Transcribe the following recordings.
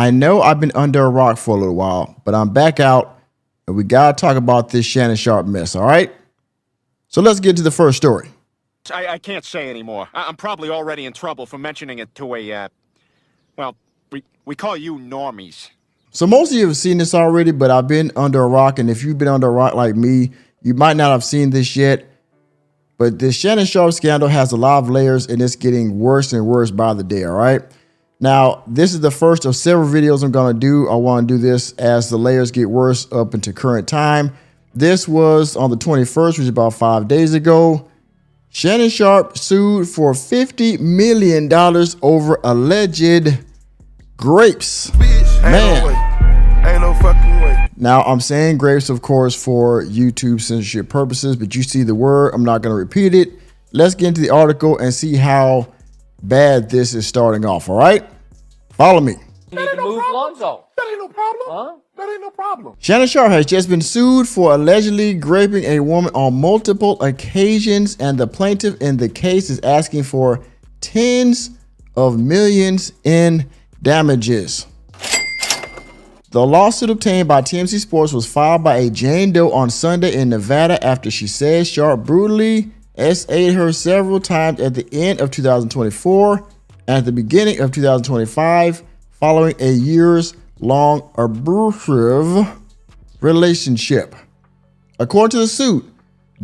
I know I've been under a rock for a little while, but I'm back out and we got to talk about this Shannon Sharpe mess, all right? So let's get to the first story. I can't say anymore. I'm probably already in trouble for mentioning it to well, we call you normies. So most of you have seen this already, but I've been under a rock, and if you've been under a rock like me, you might not have seen this yet. But this Shannon Sharpe scandal has a lot of layers, and it's getting worse and worse by the day, all right? Now, this is the first of several videos I'm going to do. I want to do this as the layers get worse up into current time. This was on the 21st, which is about 5 days ago. Shannon Sharpe sued for $50 million over alleged grapes. Man. Ain't no fucking way. Now, I'm saying grapes, of course, for YouTube censorship purposes, but you see the word. I'm not going to repeat it. Let's get into the article and see how bad this is starting off, all right? Follow me. You need to move Lonzo. That ain't no problem. Huh? That ain't no problem. Shannon Sharpe has just been sued for allegedly raping a woman on multiple occasions, and the plaintiff in the case is asking for tens of millions in damages. The lawsuit obtained by TMZ Sports was filed by a Jane Doe on Sunday in Nevada after she says Sharpe brutally SA'd her several times at the end of 2024 and at the beginning of 2025 following a years-long abusive relationship. According to the suit,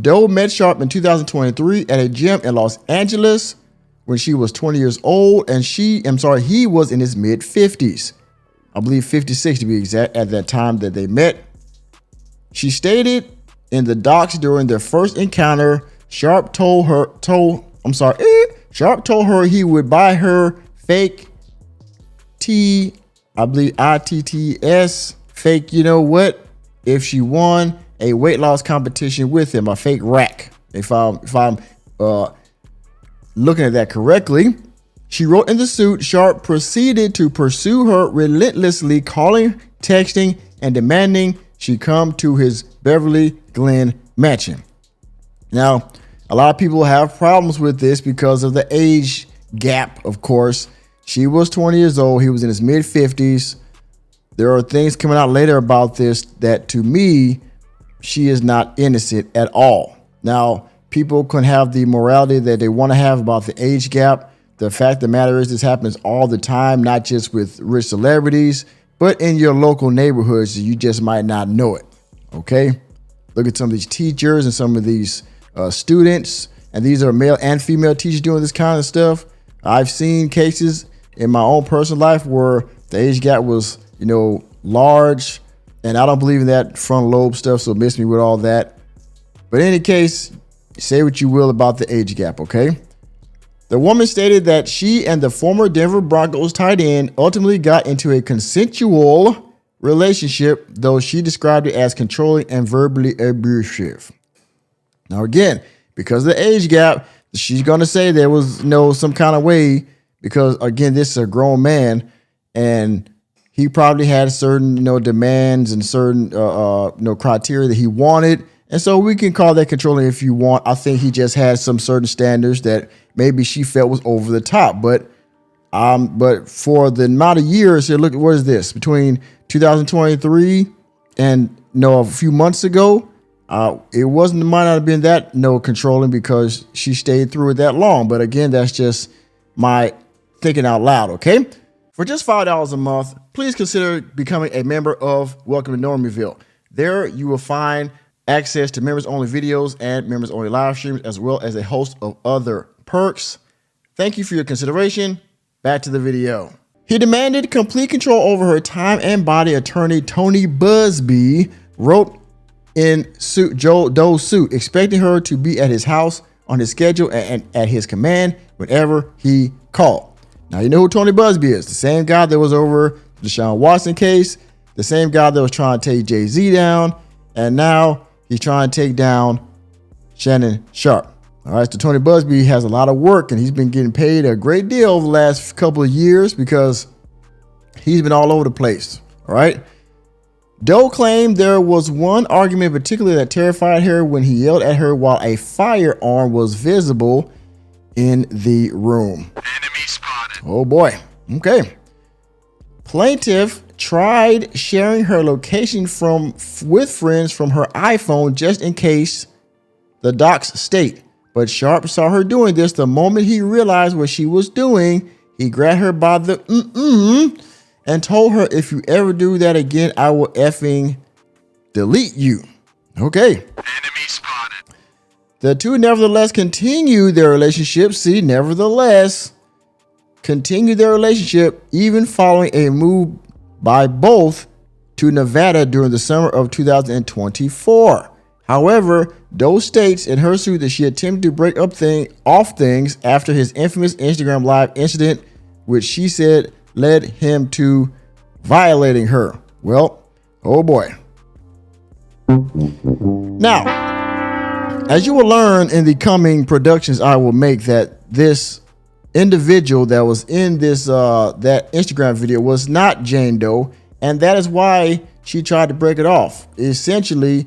Doe met Sharpe in 2023 at a gym in Los Angeles when she was 20 years old, and he was in his mid-50s. I believe 56 to be exact at that time that they met. She stated in the docs during their first encounter, Sharpe told her he would buy her fake ITTS, fake you know what, if she won a weight loss competition with him, a fake rack. If I'm looking at that correctly. She wrote in the suit, Sharpe proceeded to pursue her relentlessly, calling, texting, and demanding she come to his Beverly Glen mansion. Now, a lot of people have problems with this because of the age gap, of course. She was 20 years old. He was in his mid-50s. There are things coming out later about this that, to me, she is not innocent at all. Now, people can have the morality that they want to have about the age gap. The fact of the matter is this happens all the time, not just with rich celebrities, but in your local neighborhoods. You just might not know it, okay? Look at some of these teachers and some of these students, and these are male and female teachers doing this kind of stuff. I've seen cases in my own personal life where the age gap was, large, and I don't believe in that frontal lobe stuff, so miss me with all that. But in any case, say what you will about the age gap, okay? The woman stated that she and the former Denver Broncos tight end ultimately got into a consensual relationship, though she described it as controlling and verbally abusive. Now, again, because of the age gap, she's going to say there was some kind of way because, again, this is a grown man and he probably had certain, demands and certain, criteria that he wanted. And so we can call that controlling if you want. I think he just had some certain standards that maybe she felt was over the top. But for the amount of years here, look, what is this? Between 2023 and a few months ago, it might not have been that controlling because she stayed through it that long. But again, that's just my thinking out loud. Okay. For just $5 a month, please consider becoming a member of Welcome to Normieville. There you will find access to members-only videos and members-only live streams, as well as a host of other perks. Thank you for your consideration. Back to the video. He demanded complete control over her time and body. Attorney Tony Busby wrote in Doe's suit, expecting her to be at his house on his schedule and at his command whenever he called. Now, you know who Tony Busby is. The same guy that was over the Deshaun Watson case, the same guy that was trying to take Jay-Z down, and now he's trying to take down Shannon Sharpe. All right, so Tony Busby has a lot of work, and he's been getting paid a great deal over the last couple of years because he's been all over the place. All right. Doe claimed there was one argument in particular that terrified her when he yelled at her while a firearm was visible in the room. Enemy spotted. Oh boy. Okay. Plaintiff tried sharing her location with friends from her iPhone just in case, the docs state. But Sharpe saw her doing this. The moment he realized what she was doing, he grabbed her by the and told her, if you ever do that again, I will effing delete you. Okay. Enemy spotted. The two nevertheless continue their relationship. See, nevertheless, continue their relationship even following a move by both to Nevada during the summer of 2024. However, Doe states in her suit that she attempted to break up off things after his infamous Instagram Live incident, which she said led him to violating her. Well, oh boy. Now, as you will learn in the coming productions I will make, that this individual that was in this that Instagram video was not Jane Doe, and that is why she tried to break it off. Essentially,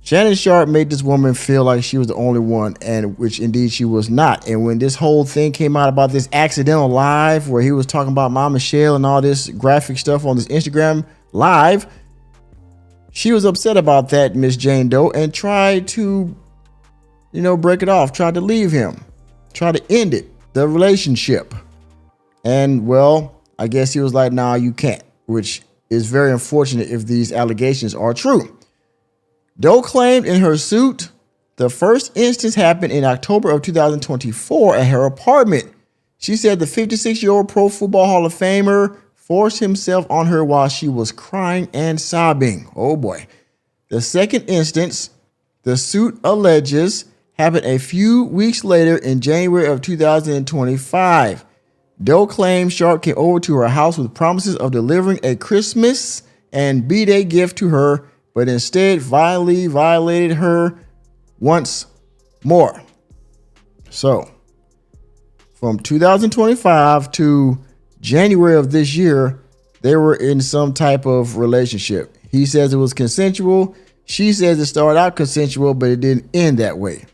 Shannon Sharpe made this woman feel like she was the only one, and which indeed she was not. And when this whole thing came out about this accidental live where he was talking about Mom Michelle and all this graphic stuff on this Instagram live, she was upset about that, Miss Jane Doe, and tried to, break it off, tried to leave him, tried to end it, the relationship. And well, I guess he was like, nah, you can't, which is very unfortunate if these allegations are true. Doe claimed in her suit the first instance happened in October of 2024 at her apartment. She said the 56-year-old Pro Football Hall of Famer forced himself on her while she was crying and sobbing. Oh boy. The second instance, the suit alleges, happened a few weeks later in January of 2025. Doe claims Sharpe came over to her house with promises of delivering a Christmas and B-Day gift to her, but instead violently violated her once more. So, from 2025 to January of this year, they were in some type of relationship. He says it was consensual. She says it started out consensual, but it didn't end that way.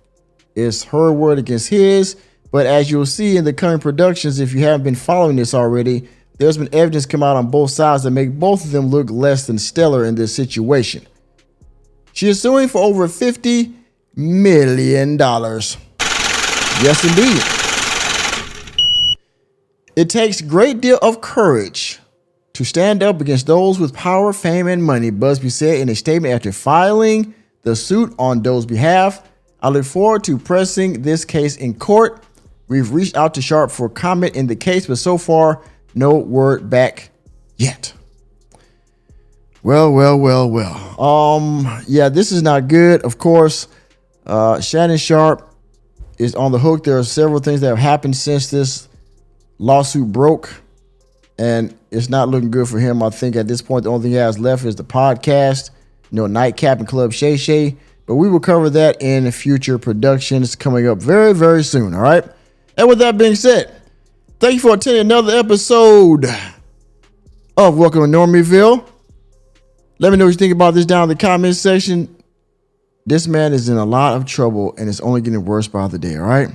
It's her word against his. But as you'll see in the coming productions, if you haven't been following this already, there's been evidence come out on both sides that make both of them look less than stellar in this situation. She is suing for over $50 million. Yes, indeed. It takes a great deal of courage to stand up against those with power, fame, and money, Busby said in a statement after filing the suit on Doe's behalf. I look forward to pressing this case in court. We've reached out to Sharpe for comment in the case, but so far, no word back yet. Well. Yeah, this is not good. Of course, Shannon Sharpe is on the hook. There are several things that have happened since this lawsuit broke, and it's not looking good for him. I think at this point, the only thing he has left is the podcast, Nightcap and Club Shay Shay. But we will cover that in future productions coming up very, very soon. All right. And with that being said, thank you for attending another episode of Welcome to Normieville. Let me know what you think about this down in the comment section. This man is in a lot of trouble, and it's only getting worse by the day. All right.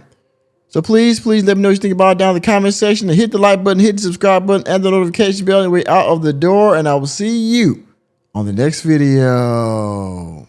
So please let me know what you think about it down in the comment section. And hit the like button, hit the subscribe button, and the notification bell on the way out of the door. And I will see you on the next video.